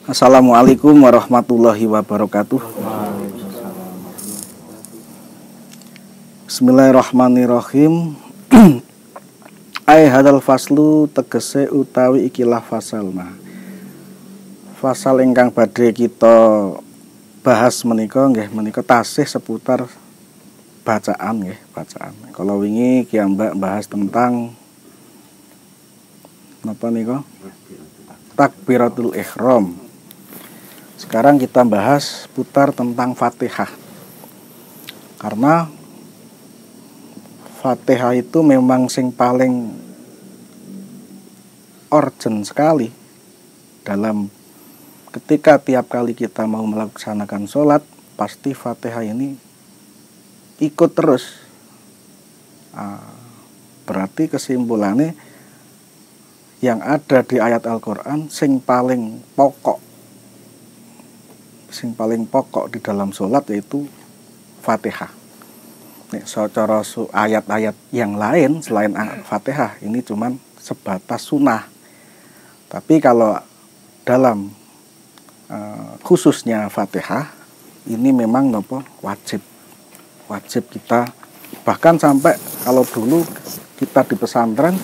Assalamualaikum warahmatullahi wabarakatuh. Bismillahirrahmanirrahim. Ai hadal faslu tegese utawi ikilah fasal. Fasal ingkang badhe kita bahas menika nggih menika tasih seputar bacaan nggih, bacaan. Kalau wingi ki mbak bahas tentang napa nika? Takbiratul ihram. Sekarang kita bahas putar tentang Fatihah. Karena Fatihah itu memang sing paling urgent sekali dalam ketika tiap kali kita mau melaksanakan sholat, pasti Fatihah ini ikut terus. Berarti kesimpulannya yang ada di ayat Al-Quran sing paling pokok di dalam sholat yaitu Fatihah. Nek secara ayat-ayat yang lain selain Fatihah ini cuman sebatas sunnah. Tapi kalau dalam khususnya Fatihah ini memang wajib kita, bahkan sampai kalau dulu kita di pesantren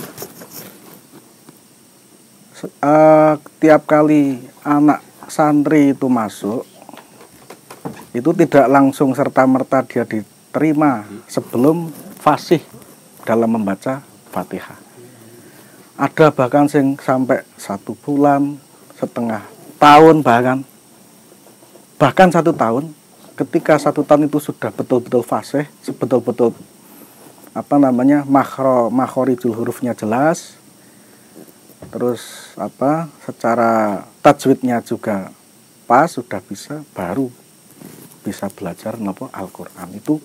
tiap kali anak santri itu masuk itu tidak langsung serta-merta dia diterima sebelum fasih dalam membaca Fatihah. Ada bahkan sing sampai 1 bulan, setengah tahun, bahkan 1 tahun. Ketika 1 tahun itu sudah betul-betul fasih, betul-betul makhorijul hurufnya jelas, terus secara tajwidnya juga pas, sudah bisa, baru bisa belajar Al-Quran. Itu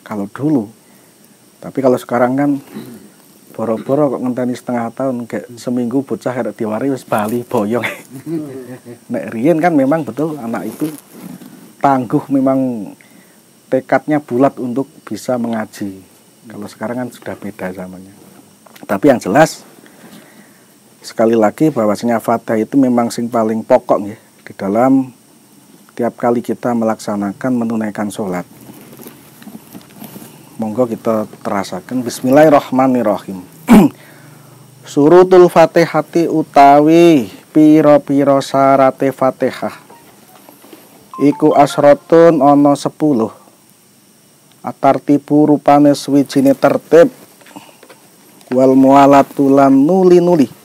kalau dulu. Tapi kalau sekarang kan boro-boro kok ngenteni setengah tahun, kayak seminggu bocah kayak diwari wis bali boyong. Nek riyen kan memang betul anak itu tangguh, memang tekadnya bulat untuk bisa mengaji. Kalau sekarang kan sudah beda zamannya. Tapi yang jelas sekali lagi bahwasanya Fatihah itu memang sing paling pokok ya di dalam tiap kali kita melaksanakan menunaikan sholat. Monggo kita terasakan. Bismillahirrahmanirrahim. Surutul Fatihati utawi piro-piro syarate Fatihah iku asrotun ono 10. Atartibu rupane swijine tertib wal mualatulan nuli-nuli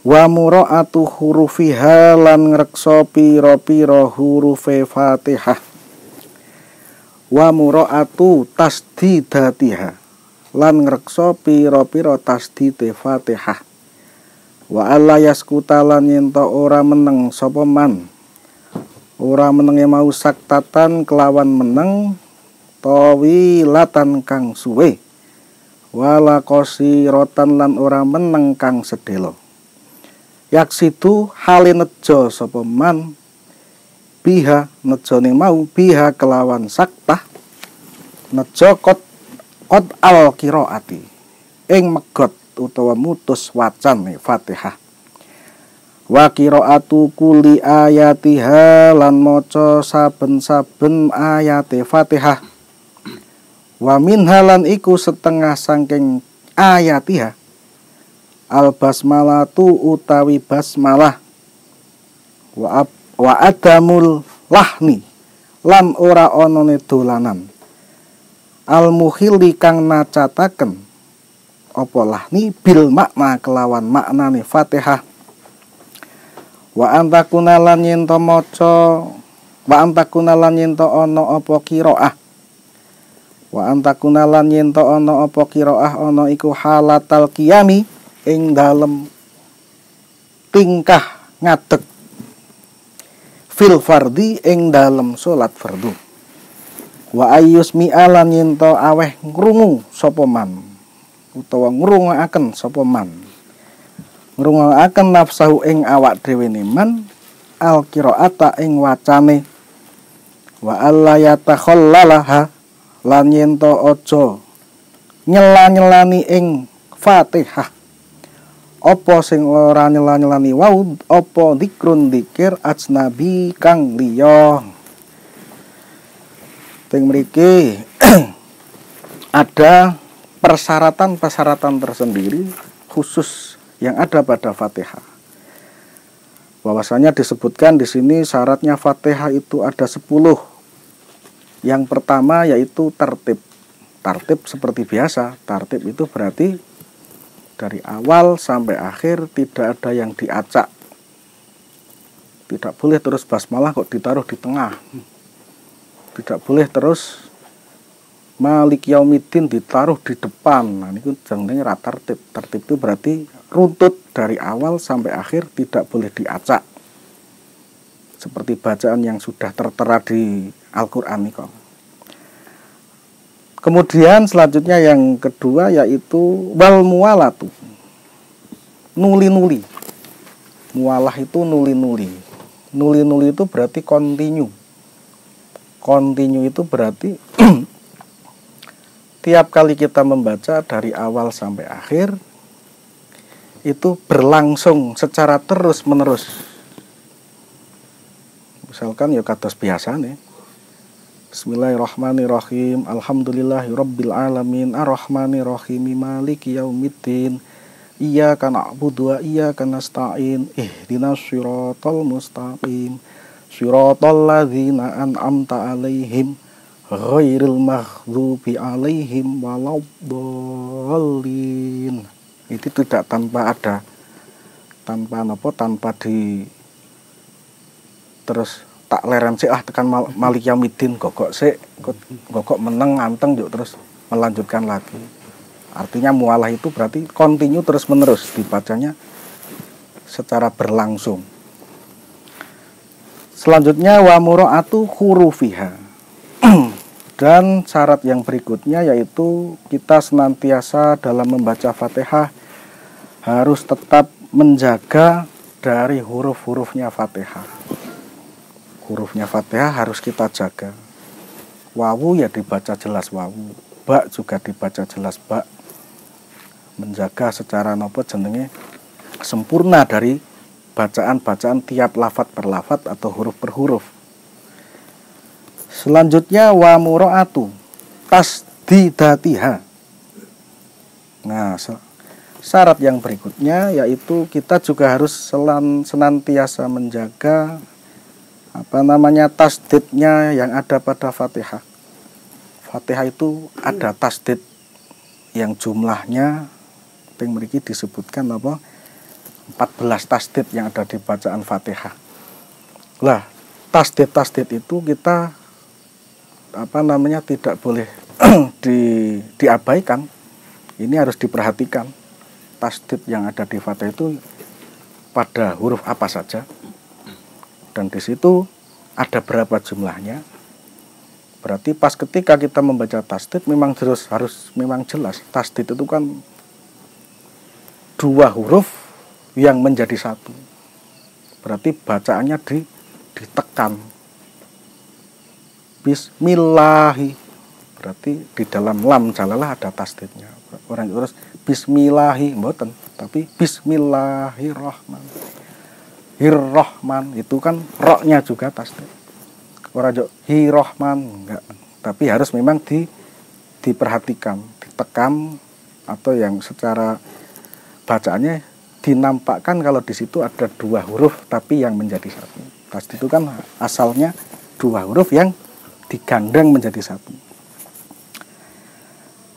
wa mura'atu hurufiha lan ngrekso pira-pira hurufe Fatihah wa mura'atu tasdidatiha lan ngrekso pira-pira tasdide Fatihah wa alla yaskuta lan yenta ora meneng sapa man, ora menenge mau saktatan kelawan meneng tawilatan kang suwe wala qasirotan lan ora meneng kang sedelo. Yaksidu hale nejo sapa man biha nejone mau biha kelawan saktah nejo kot al qiraati ing megot utawa mutus wacan Fatihah wa qiraatu kulli ayatiha lan maca saben-saben ayate Fatihah wa minha lan iku setengah saking ayatiha al basmalatu utawi basmalah wa adamul lahni lan ora onone dolanan al mukhili kang nacataken apa lahni bil makna kelawan maknane Fatihah wa antakuna lan yento maca wa antakuna lan yento ana apa qiraah wa antakuna lan yento ana apa qiraah ana iku halatal qiyami ing dalem tingkah ngadeg fil fardi ing dalem salat fardu wa ayyus mi'alan yento aweh ngrungu sapa man utawa ngrungokaken sapa man ngrungokaken nafsahu ing awak dhewe man al qiraata ing wacane wa alla yatakhallalaha lan yento aja nyela-nyelani ing Fatihah Apa sing ora nyela-nyelani wau apa dzikrun dzikir ajnabi kang liya. Teng mriki ada persyaratan-persyaratan tersendiri khusus yang ada pada Fatihah. Bahwasanya disebutkan di sini syaratnya Fatihah itu ada 10. Yang pertama yaitu tertib. Tertib seperti biasa. Tertib itu berarti dari awal sampai akhir tidak ada yang diacak. Tidak boleh terus basmalah kok ditaruh di tengah. Tidak boleh terus Malik Yaumiddin ditaruh di depan. Nah, ini jenenge ra tertib. Tertib itu berarti runtut dari awal sampai akhir, tidak boleh diacak. Seperti bacaan yang sudah tertera di Al-Qur'an niku. Kemudian selanjutnya yang kedua yaitu wal muwalatu. Nuli-nuli. Mualah itu nuli-nuli. Nuli-nuli itu berarti continue. Continue itu berarti tiap kali kita membaca dari awal sampai akhir itu berlangsung secara terus-menerus. Misalkan ya kados biasa nih. Bismillahirrahmanirrahim. Alhamdulillahirabbil alamin arrahmanirrahim maliki yaumiddin. Iyyaka na'budu wa iyyaka nasta'in. Ihdinas shiratal mustaqim. Shiratal ladzina an'amta 'alaihim ghairil maghdubi 'alaihim waladdallin. Itu tidak tanpa di terus tak leren sih tekan Malik Yaumiddin gogok meneng anteng yuk terus melanjutkan lagi. Artinya mualah itu berarti continue terus menerus dibacanya secara berlangsung. Selanjutnya wa mura'atu hurufiha. Dan syarat yang berikutnya yaitu kita senantiasa dalam membaca Fatihah harus tetap menjaga dari huruf-hurufnya Fatihah. Hurufnya Fatihah harus kita jaga. Wawu ya dibaca jelas wawu, ba juga dibaca jelas ba. Menjaga secara nopo jenenge sempurna dari bacaan-bacaan tiap lafat per lafat atau huruf per huruf. Selanjutnya wa mura'atu tasdidatiha. Nah, syarat yang berikutnya yaitu kita juga harus senantiasa menjaga tasdidnya yang ada pada Fatihah. Fatihah itu ada tasdid yang jumlahnya yang mriki disebutkan 14 tasdid yang ada di bacaan Fatihah. Lah, tasdid itu kita tidak boleh diabaikan. Ini harus diperhatikan. Tasdid yang ada di Fatihah itu pada huruf apa saja. Dan di situ ada berapa jumlahnya. Berarti pas ketika kita membaca tasdid memang harus jelas. Tasdid itu kan 2 huruf yang menjadi 1. Berarti bacaannya ditekan. Bismillahi. Berarti di dalam lam jalalah ada tasdidnya. Orang terus bismillahi mboten, tapi bismillahirrahmanirrahim. Hirrahman itu kan roknya juga tasdid. Ora jo hirrahman enggak, tapi harus memang diperhatikan, ditekan atau yang secara bacaannya dinampakkan kalau di situ ada 2 huruf tapi yang menjadi 1. Tasdid itu kan asalnya 2 huruf yang digandeng menjadi 1.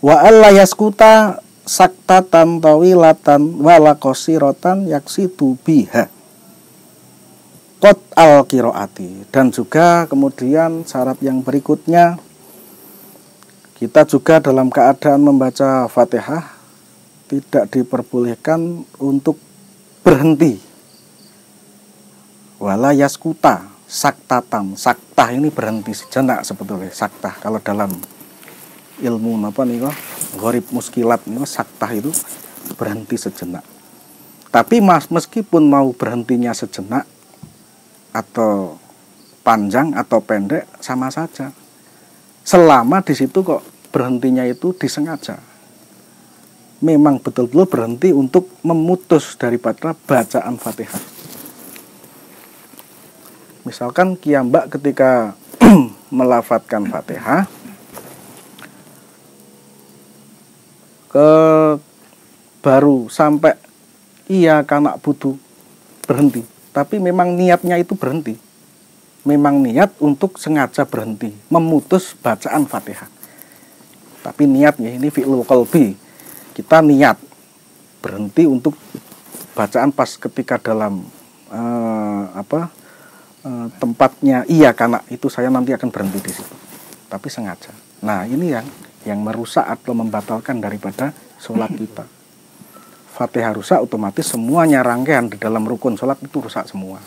Wa alla yaskuta saktatan tawilatan wala qasiratan yaksitu biha qad al-qiraati. Dan juga kemudian syarat yang berikutnya kita juga dalam keadaan membaca Fatihah tidak diperbolehkan untuk berhenti. Wala yaskuta saktatan. Saktah ini berhenti sejenak sebetulnya. Saktah kalau dalam ilmu gharib muskilat saktah itu berhenti sejenak. Tapi meskipun mau berhentinya sejenak atau panjang atau pendek sama saja. Selama di situ kok berhentinya itu disengaja. memang betul-betul berhenti untuk memutus daripada bacaan Fatihah. Misalkan kiambak ketika melafadzkan Fatihah baru sampai iya kanak butuh berhenti, tapi memang niatnya itu berhenti, memang niat untuk sengaja berhenti memutus bacaan Fatihah. Tapi niatnya ini fi'lul qalbi, kita niat berhenti untuk bacaan pas ketika dalam tempatnya iya kanak itu saya nanti akan berhenti di situ, tapi sengaja. Nah ini yang merusak atau membatalkan daripada sholat kita. Fatihah rusak, otomatis semuanya rangkaian di dalam rukun sholat itu rusak semua.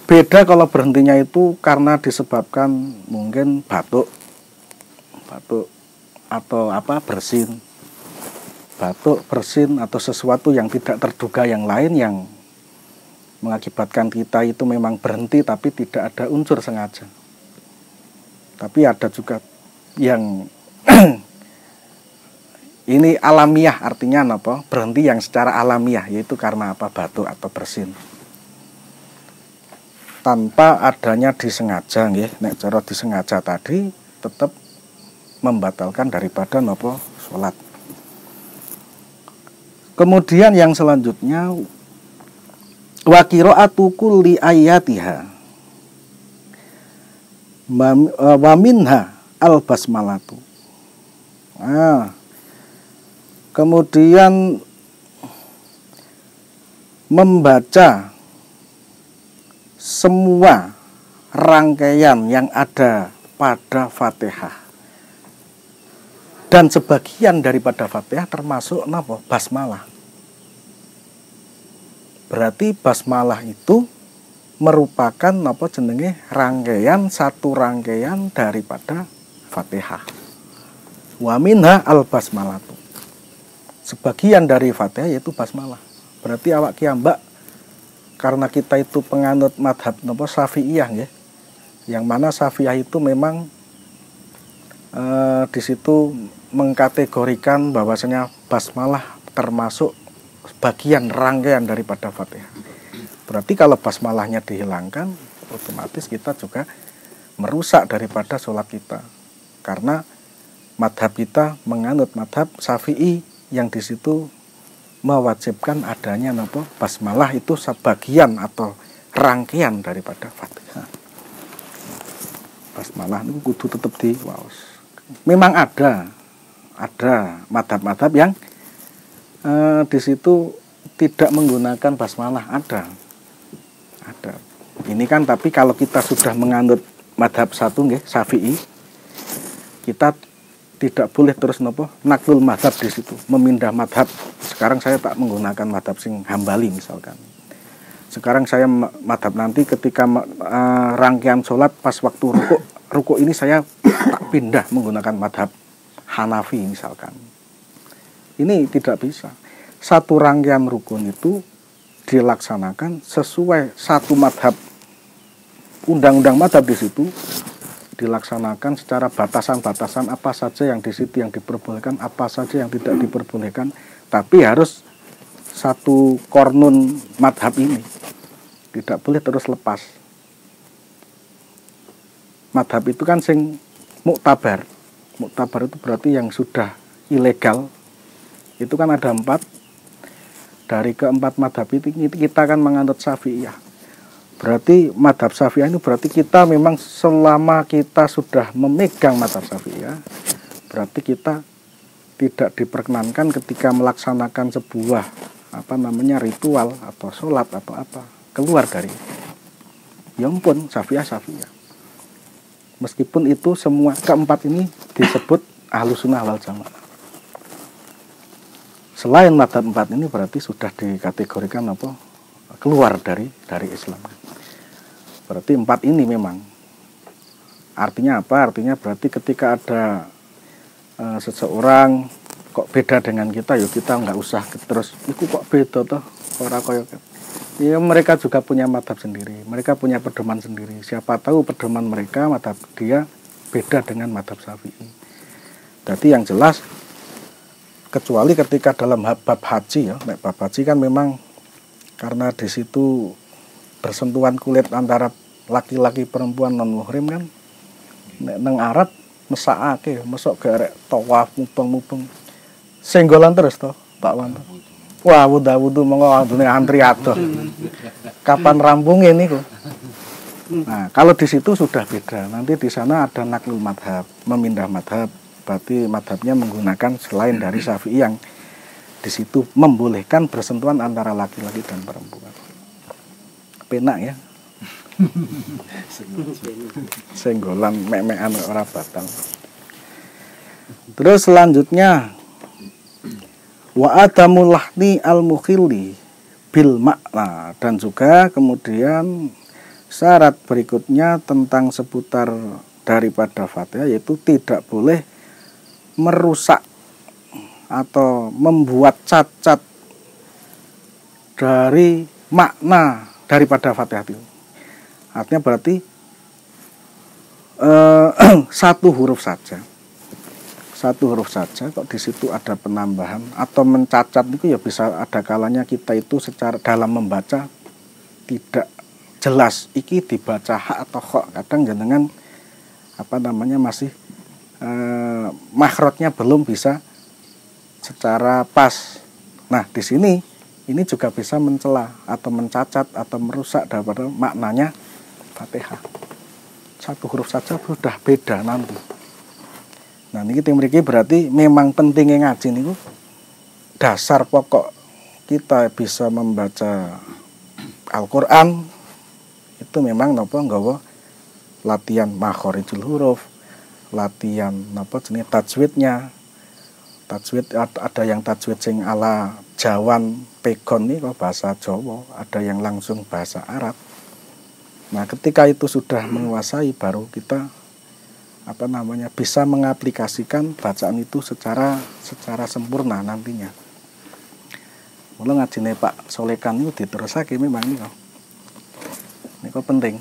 Beda kalau berhentinya itu karena disebabkan mungkin batuk atau bersin, batuk, bersin atau sesuatu yang tidak terduga yang lain yang mengakibatkan kita itu memang berhenti tapi tidak ada unsur sengaja. Tapi ada juga yang ini alamiah, artinya apa? Berhenti yang secara alamiah, yaitu karena apa? Batuk atau bersin. Tanpa adanya disengaja, nggih. Nek cara disengaja tadi tetap membatalkan daripada napa? Salat. Kemudian yang selanjutnya wa qiraatu kulli ayatiha wa minha al-basmalatu. Nah, kemudian membaca semua rangkaian yang ada pada Fatihah dan sebagian daripada Fatihah termasuk napa? Basmalah. Berarti basmalah itu merupakan napa jenenge satu rangkaian daripada Fatihah. Wa minha al-basmalatu. Sebagian dari Fatihah yaitu basmalah. Berarti awak kiambak karena kita itu penganut madhab napa Syafi'iyah nggih. Yang mana Syafi'iyah itu memang di situ mengkategorikan bahwasanya basmalah termasuk bagian rangkaian daripada Fatihah. Berarti kalau basmalahnya dihilangkan, otomatis kita juga merusak daripada sholat kita. Karena madhab kita menganut madhab Syafi'i yang di situ mewajibkan adanya napa basmalah itu sebagian atau rangkaian daripada Fatihah. Basmalah itu kudu tetap diwaos. Memang ada madhab-madhab yang di situ tidak menggunakan basmalah, ada. Ini kan tapi kalau kita sudah menganut madhab satu nggih Syafi'i, kita tidak boleh terus naklul madhab di situ, memindah madhab. Sekarang saya tak menggunakan madhab sing Hambali misalkan. Sekarang saya madhab nanti ketika rangkaian sholat pas waktu rukuk ini saya tak pindah menggunakan madhab Hanafi misalkan. Ini tidak bisa. Satu rangkaian rukun itu dilaksanakan sesuai satu madhab, undang-undang madhab di situ dilaksanakan secara batasan-batasan apa saja yang di situ yang diperbolehkan, apa saja yang tidak diperbolehkan. Tapi harus satu kornun madhab ini, tidak boleh terus lepas. Madhab itu kan sing muktabar. Muktabar itu berarti yang sudah ilegal. Itu kan ada 4. Dari keempat madhab itu kita kan menganut Syafi'iyah. Berarti madhab Syafi'iyah itu berarti kita memang selama kita sudah memegang madhab Syafi'iyah, berarti kita tidak diperkenankan ketika melaksanakan sebuah ritual atau sholat atau apa keluar dari ya ampun Syafi'iyah. Meskipun itu semua keempat ini disebut Ahlus Sunnah wal Jamaah. Selain madhab 4 ini berarti sudah dikategorikan keluar dari Islam. Berarti 4 ini memang artinya apa? Artinya berarti ketika ada seseorang kok beda dengan kita, ya kita nggak usah terus itu kok beda toh ora koyo. Ya mereka juga punya madhab sendiri, mereka punya pedoman sendiri. Siapa tahu pedoman mereka, madhab dia beda dengan madhab Syafi'i. Jadi yang jelas kecuali ketika dalam bab haji ya. Nek bab haji kan memang karena di situ bersentuhan kulit antara laki-laki perempuan non muhrim kan. Nek nang Arab mesakake, mesok garek tawaf mubeng-mubeng. Senggolan terus to, Pak Wanto. Wah, wudu monggo andune antri adoh. Kapan rampungnya niku? Nah, kalau di situ sudah beda. Nanti di sana ada naklul madhab, memindah madhab. Berarti madhabnya menggunakan selain dari Syafi'i yang di situ membolehkan bersentuhan antara laki-laki dan perempuan. Penak ya. Senggolan mek-mekan ora batal. Terus selanjutnya wa adamul lahni al-mukhilli bil makna, dan juga kemudian syarat berikutnya tentang seputar daripada Fatihah yaitu tidak boleh merusak atau membuat cacat dari makna daripada Fatihah itu. Artinya berarti satu huruf saja kok di situ ada penambahan atau mencacat itu ya bisa ada kalanya kita itu secara dalam membaca tidak jelas iki dibaca hak atau kok, kadang jenengan masih makhrajnya belum bisa secara pas. Nah, di sini ini juga bisa mencela atau mencacat atau merusak daripada maknanya Fatihah. Satu huruf saja sudah beda nanti. Nah, ini mriki berarti memang pentingnya ngaji niku dasar pokok kita bisa membaca Al-Qur'an itu memang nggawa latihan makhorijul huruf, latihan tajwidnya. Tajwid ada yang tajwid sing ala Jawan pegon nih kok bahasa Jawa, ada yang langsung bahasa Arab. Nah, ketika itu sudah menguasai baru kita bisa mengaplikasikan bacaan itu secara sempurna nantinya. Mula ngajine Pak Solekan itu diterusake memang ini kok penting.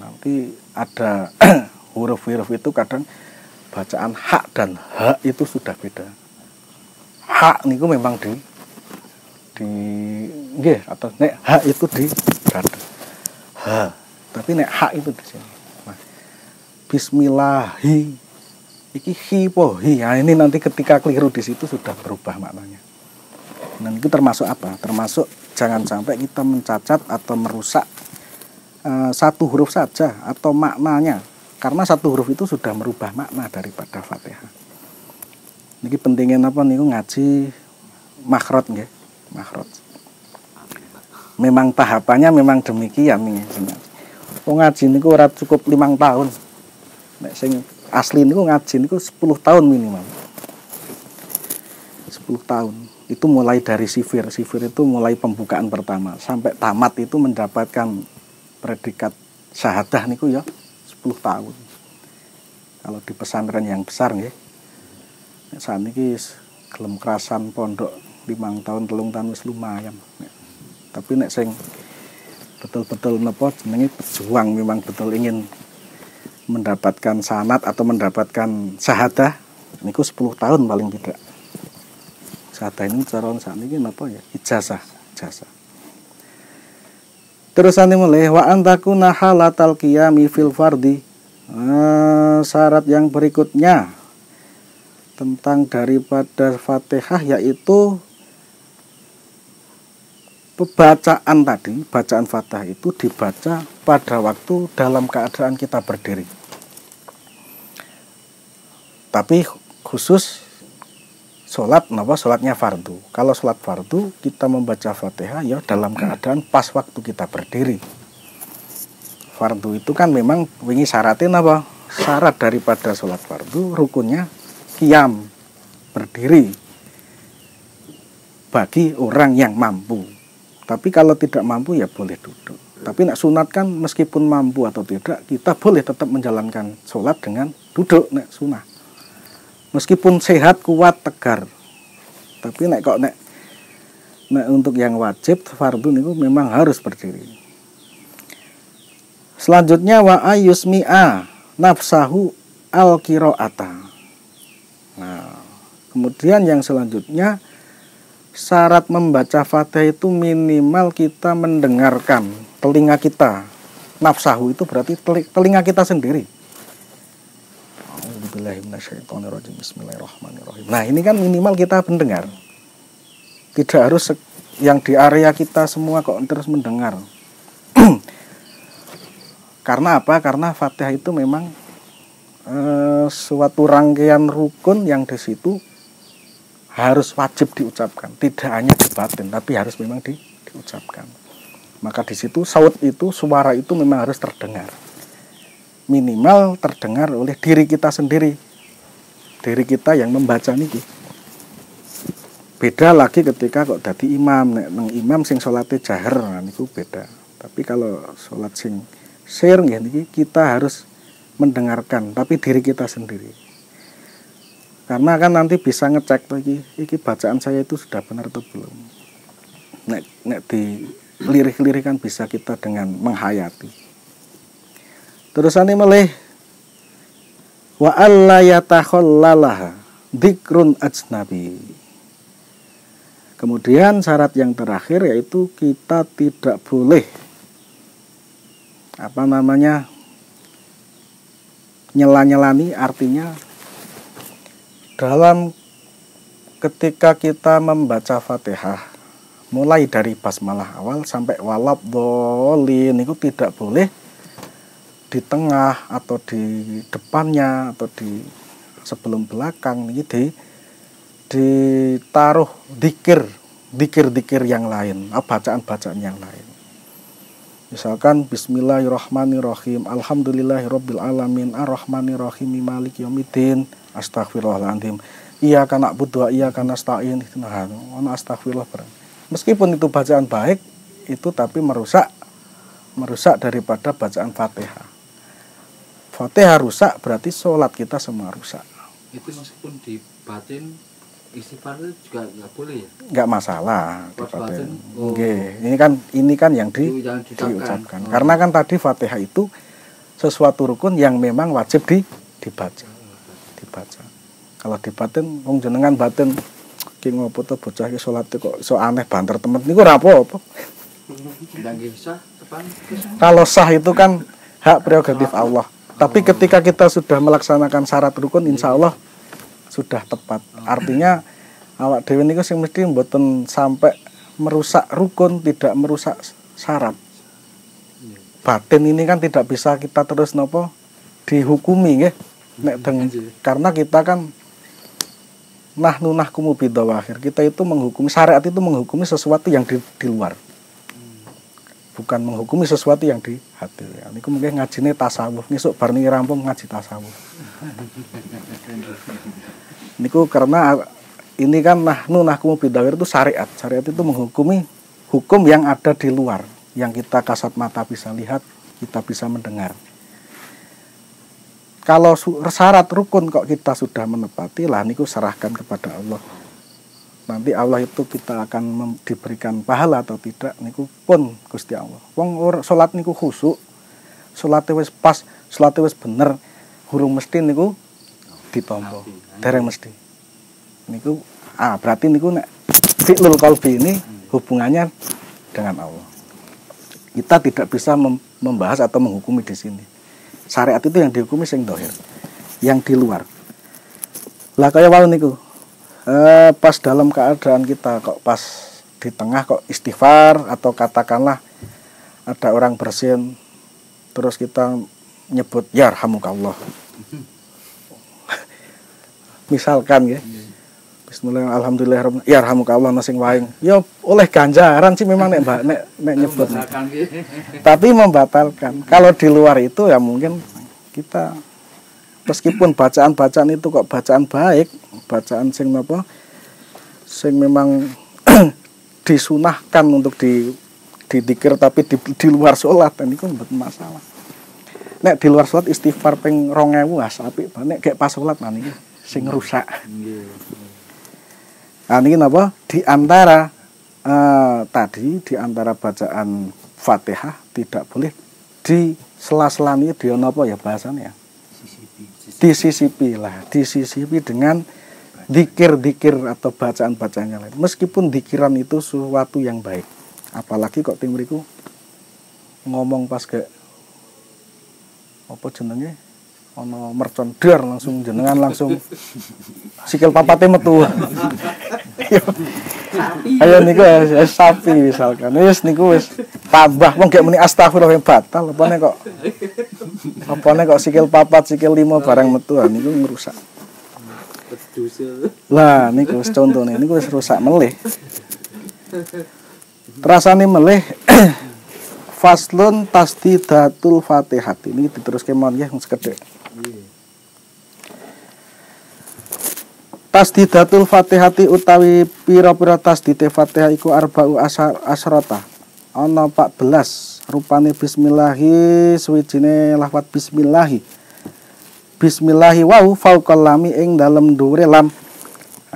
Nanti ada huruf-huruf itu kadang bacaan hak dan hak itu sudah beda. Hak niku memang nggih atau nek hak itu di dada. Ha, tapi nek hak itu di sini. Nah, bismillahi iki hi po hi. Nah, ini nanti ketika keliru di situ sudah berubah maknanya. Dan itu termasuk apa? Termasuk jangan sampai kita mencacat atau merusak satu huruf saja atau maknanya, karena satu huruf itu sudah merubah makna daripada Fatihah. Niki pentingnya niku ngaji makhraj nggih, makhraj. Memang tahapannya memang demikian nih. Wong ngaji niku ora cukup 5 tahun. Nek sing asli niku ngaji niku 10 tahun minimal. 10 tahun. Itu mulai dari sifir itu mulai pembukaan pertama sampai tamat itu mendapatkan predikat syahadah niku ya 10 tahun. Kalau di pesantren yang besar nggih. Nek saniki gelem kerasan pondok 5 tahun 3 tahun wis lumayan. Tapi nek sing betul-betul jenenge pejuang memang betul ingin mendapatkan sanad atau mendapatkan syahadah niku 10 tahun paling tidak. Syahadah ini cara sakniki ijazah. Terusane mulai wa antakuna halatal qiyami fil fardi. Syarat yang berikutnya tentang daripada Fatihah yaitu bacaan Fatihah itu dibaca pada waktu dalam keadaan kita berdiri. Tapi khusus sholatnya fardu. Kalau sholat fardu kita membaca Fatihah ya dalam keadaan pas waktu kita berdiri. Fardu itu kan memang wingi syaratin syarat daripada sholat fardu rukunnya qiyam, berdiri bagi orang yang mampu. Tapi kalau tidak mampu ya boleh duduk. Tapi nak sunat kan meskipun mampu atau tidak kita boleh tetap menjalankan sholat dengan duduk nek sunah. Meskipun sehat, kuat, tegar. Tapi nek untuk yang wajib fardu niku memang harus berdiri. Selanjutnya wa ayusmi'a nafsahu al-qira'ata. Nah, Kemudian yang selanjutnya, syarat membaca Fatihah itu minimal kita mendengarkan, telinga kita. Nafsahu itu berarti telinga kita sendiri. Bismillahirrahmanirrahim. Nah, ini kan minimal kita mendengar. Tidak harus yang di area kita semua kok terus mendengar. Karena apa? Karena Fatihah itu memang suatu rangkaian rukun yang di situ harus wajib diucapkan. Tidak hanya di batin, tapi harus memang diucapkan. Maka di situ saut itu, suara itu memang harus terdengar. Minimal terdengar oleh diri kita sendiri, diri kita yang membaca niki. Beda lagi ketika kok dadi imam, nek nang imam sing salate jahar, nah niku beda. Tapi kalau salat sing sir nggih niki kita harus mendengarkan, tapi diri kita sendiri. Karena kan nanti bisa ngecek iki bacaan saya itu sudah benar atau belum. Nek di lirik-lirik kan bisa kita dengan menghayati. Terusane melih wa alla yatakhallalaha dzikrun ajnabi. Kemudian syarat yang terakhir yaitu kita tidak boleh nyela-nyelani, artinya dalam ketika kita membaca Fatihah mulai dari basmalah awal sampai waladhdallin itu tidak boleh di tengah atau di depannya atau di sebelum belakang ini ditaruh dikir yang lain, bacaan-bacaan yang lain. Misalkan bismillahirrahmanirrahim, alhamdulillahirabbil alamin, arrahmanirrahim, maliki yaumiddin, astaghfirullahaladzim, iyyaka na'budu wa iyyaka nasta'in. Nah, ono astagfirullah. Meskipun itu bacaan baik itu tapi merusak daripada bacaan Fatihah. Fatihah rusak berarti sholat kita semua rusak. Itu meskipun di batin istighfar itu juga nggak boleh ya? Nggak masalah di batin. Oh. Ini kan yang diucapkan. Karena kan tadi Fatihah itu sesuatu rukun yang memang wajib dibaca. Kalau di batin, wong jenengan batin ki ngopo to bocah ki salate kok iso aneh banter temen niku ora apa-apa. Kalau sah itu kan hak prerogatif Allah. Tapi ketika kita sudah melaksanakan syarat rukun, insya Allah sudah tepat. Artinya awak dhewe niku sing mesti mboten sampai merusak rukun, tidak merusak syarat. Batin ini kan tidak bisa kita terus dihukumi nggih. Karena kita kan nahnu nahkumu bidzawahir. Kita itu menghukumi, syariat itu menghukumi sesuatu yang di luar. Bukan menghukumi sesuatu yang di hati. Ini mungkin ngajine tasawuf. Ngisuk bar niki rampung ngaji tasawuf. Niku karena ini kan nahnu nahkumu bidzawahir itu syariat. Syariat itu menghukumi hukum yang ada di luar, yang kita kasat mata bisa lihat, kita bisa mendengar. Kalau syarat rukun kok kita sudah menepati, lah niku serahkan kepada Allah. Nanti Allah itu kita akan diberikan pahala atau tidak niku pun Gusti Allah. Wong salat niku khusyuk, salate wis pas, salate wis bener, hurung mesti niku ditampa. Dereng mesti. Niku berarti niku nek fi'lul qalbi ini hubungannya dengan Allah. Kita tidak bisa membahas atau menghukumi di sini. Syariat itu yang dihukumi sing dohir, yang di luar. Lah kaya wau niku. Pas dalam keadaan kita kok pas di tengah kok istighfar atau katakanlah ada orang bersin terus kita nyebut yarhamukallah. Misalkan ya. Bismillah alhamdulillah yarhamukallah sing waing. Ya oleh ganjaran sih memang nek nyebut. Tapi membatalkan. Kalau di luar itu ya mungkin kita meskipun bacaan-bacaan itu kok bacaan baik, bacaan sing memang disunahkan untuk didikir tapi di luar sholat, dan itu mboten masalah. Nek di luar sholat istighfar ping 2000 apik, nek kayak pas sholat niki sing rusak. Nah niki napa? Di antara tadi di antara bacaan Fatihah tidak boleh di sela-selani dia napa ya bahasannya? Disisipi dengan dikir-dikir atau bacaan-bacaannya lain. Meskipun dikiran itu sesuatu yang baik. Apalagi kok tim mriku ngomong pas ke apa jenenge ana mercon dar langsung jenengan langsung sikil papate metu. Ayo niku sapi misalkan. Wis niku wis tambah wong gek muni astagfirullah batal apane kok sikil papat sikil 5 barang metu niku ngrusak. Lah niku wis contone niku wis rusak melih. Terasane melih faslun tasdidatul Fatihah. Ini diteruske mawon nggih sekedhik. Tasdidatul Fatihati utawi pira-pira tasdite Fatihah iku arba'u asyrata. Ana 14 rupane bismillahi suwijine lafat bismillahi. Bismillahi wau fauqal lami ing dalem dhuwure lam.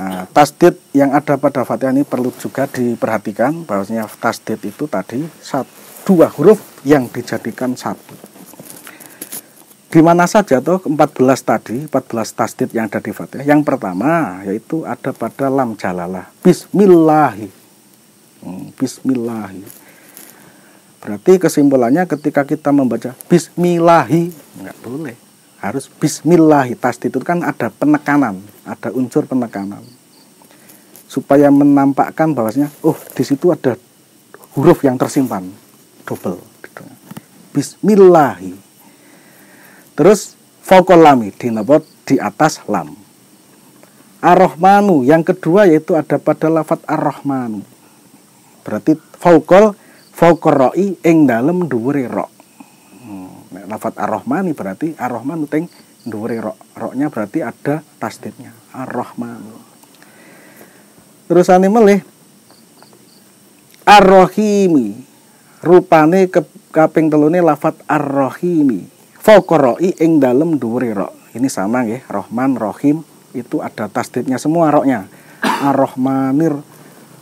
Nah, tasdid yang ada pada Fatihah ini perlu juga diperhatikan bahwasanya tasdid itu tadi 2 huruf yang dijadikan satu. Di mana saja tuh 14 tadi, 14 tasdid yang ada di Fatihah. Yang pertama yaitu ada pada lam jalalah. Bismillahi. Bismillahi. Berarti kesimpulannya ketika kita membaca bismillahi enggak boleh. Harus bismillahi. Tasdid itu kan ada penekanan, ada unsur penekanan. Supaya menampakkan bahwasanya di situ ada huruf yang tersimpan double. Bismillahi. Terus fauqal lami di atas lam. Ar-Rahmanu yang kedua yaitu ada pada lafat Ar-Rahmanu. Berarti fauqal ra'i ing dalem dhuwure ra. Lafat Ar-Rahmani berarti Ar-Rahmanu teng dhuwure ra. Ra-nya berarti ada tasdidnya. Ar-Rahmanu. Terusane melih Ar-Rahimi. Rupane kaping telune lafat Ar-Rahimi. Fauqaroi ing dalem dhuwure ra. Ini sama nggih, Rahman, Rahim itu ada tasdidnya semua ra-nya. Ar-Rahmanir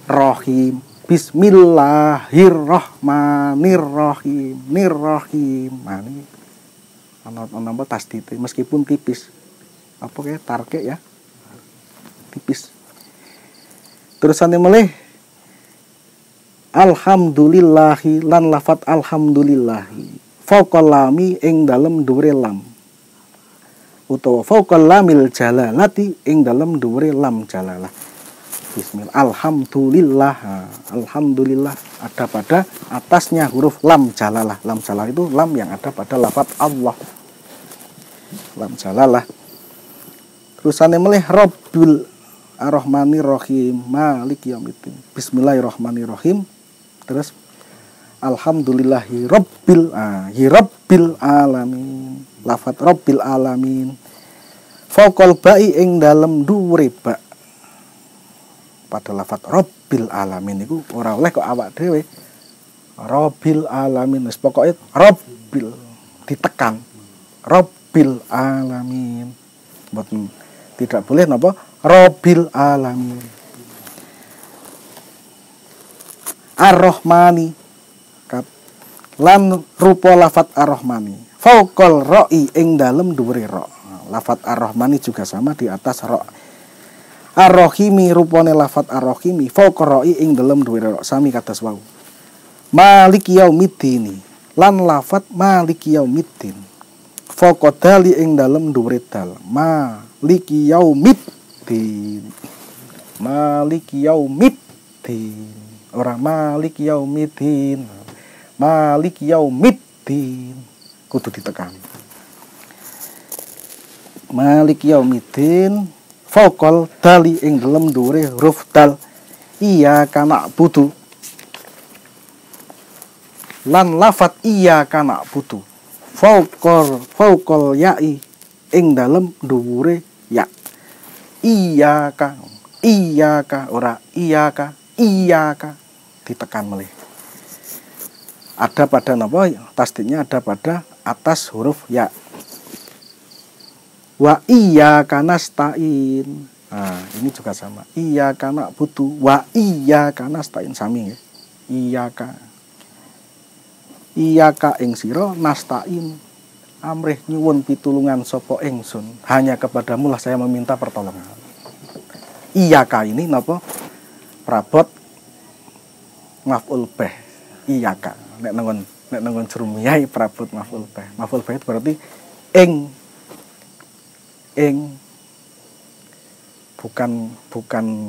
Rahim. Bismillahirrahmanirrahim. Nirrahim. Nah ini ana tasdid meskipun tipis. Apa kayak tarke ya? Tipis. Terusane melih alhamdulillahi lan lafat alhamdulillahi. Fauqal lami ing dalem dhuwure lam. Utawa fauqal lamil jalalati ing dalem dhuwure lam jalalah. Bismillah. Alhamdulillah. Alhamdulillah ada pada atasnya huruf lam jalalah. Lam jalalah itu lam yang ada pada lafaz Allah. Lam jalalah. Terusane melih Rabbul Ar-Rahmanir-Rahim Maliki yaumiddin. Bismillahirrahmanirrahim. Terus alhamdulillahi rabbil alamin. Lafat rabbil alamin. Fauqal ba'i ing dalem dhuwure ba. Pada lafat rabbil alamin niku ora oleh kok awak dhewe. Rabbil alamin wis pokoke rabbil ditekan. Rabbil alamin. Mboten tidak boleh napa rabbil alamin. Ar-Rahmani lan rupa lafat Ar-Rahmani fauqal ra'i ing dalem dhuwure ra. Lafat Ar-Rahmani juga sama di atas ra. Ar-Rahimi rupane lafat Ar-Rahimi fauqal ra'i ing dalem dhuwure ra sami kados wau. Maliki yaumiddin lan lafat Maliki yaumiddin fauqa dali ing dalem dhuwure dal. Maliki yaumiddin. Maliki yaumiddin. Ora Maliki yaumiddin. Malik yaumiddin kudu ditekan. Malik yaumiddin fauqal dali ing dalem dhuwure huruf dal. Iyyaka na'budu lan lafat iyyaka na'budu fauqal ya'i ing dalem dhuwure ya. Iyyaka ora iyyaka ditekan melih. Ada pada napa tasdidnya ada pada atas huruf ya. Wa iyyaka nasta'in. Nah, ini juga sama. Iyyaka na'budu wa iyyaka nasta'in sami nggih. Iyyaka ing sira nasta'in. Amrih nyuwun pitulungan sapa ingsun. Hanya kepadamu lah saya meminta pertolongan. Iyaka ini napa prabot maf'ul bih. Iyaka. Nek nenggon jurumiyah prabot maf'ul bih. Maf'ul bih itu berarti ing bukan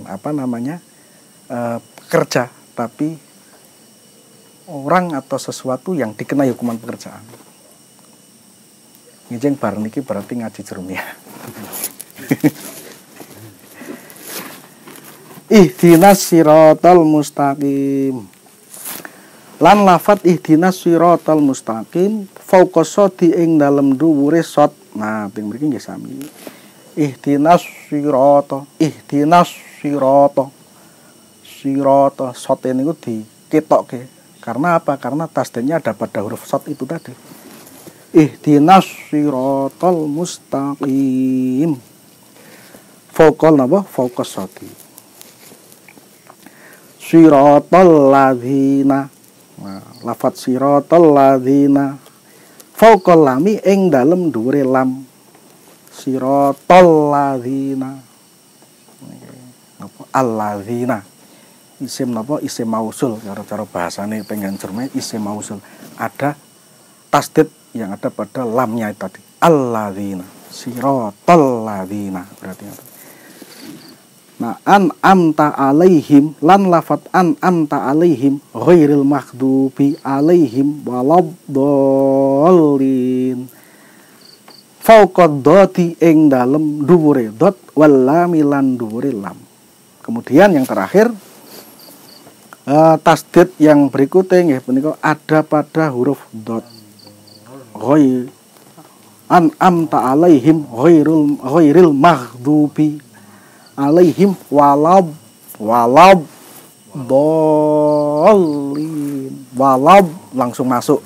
apa namanya kerja, tapi orang atau sesuatu yang dikenai hukuman pekerjaan. Ngijeng bar niki berarti ngaji jurumiyah. Ihdinas siratal mustaqim. Lan lafat ihdinas siratal mustaqim fauqa sodi ing dalem dhuwure sot. Nah, teng mriki nggih sami. Ihdinas sirata, ihdinas sirata. Sirata sot niku diketokke. Karena apa? Karena tasdidnya ada pada huruf sot itu tadi. Ihdinas siratal mustaqim. Fauqa napa? Fauqa sodi. Siratal ladzina. Nah, lafat siratal ladzina fauqal lami ing dalem dhuwure lam. Siratal ladzina. Napa alladzina. Isim napa? Isim mausul. Cara bahasane pengen cerme isim mausul. Ada tasdid yang ada pada lamnya tadi. Alladzina. Siratal ladzina berarti apa? Nah, amta alaihim lan lafat amta alaihim ghairil maghdubi alaihim waladdallin fauqad doti ing dalem dhuwure dot wal lam lan dhuwure lam. Kemudian yang terakhir tasdid yang berikutnya nggih punika ada pada huruf dot. Ghair amta alaihim ghairil maghdubi alaihim walab dolin, walab langsung masuk,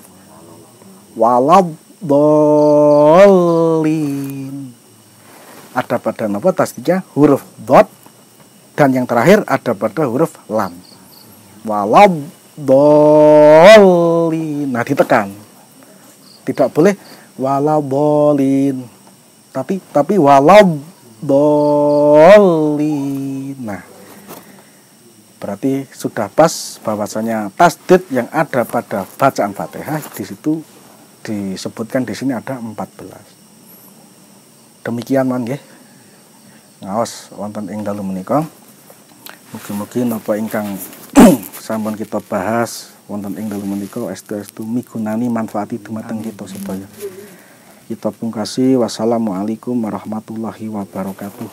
walab dolin. Ada pada napa tasdidnya huruf dot, dan yang terakhir ada pada huruf lam. Walab dolin. Nah, ditekan. Tidak boleh walab dolin, tapi walab dolin. Nah, berarti sudah pas bahwasanya tasdid yang ada pada bacaan Fatihah di situ disebutkan di sini ada 14. Demikian man nggih. Ngaos wonten ing dalu menika. Mugi-mugi napa ingkang sampun kita bahas wonten ing dalu menika estu migunani manfaati dumateng kita sedaya. Kita pungkasi wassalamualaikum warahmatullahi wabarakatuh.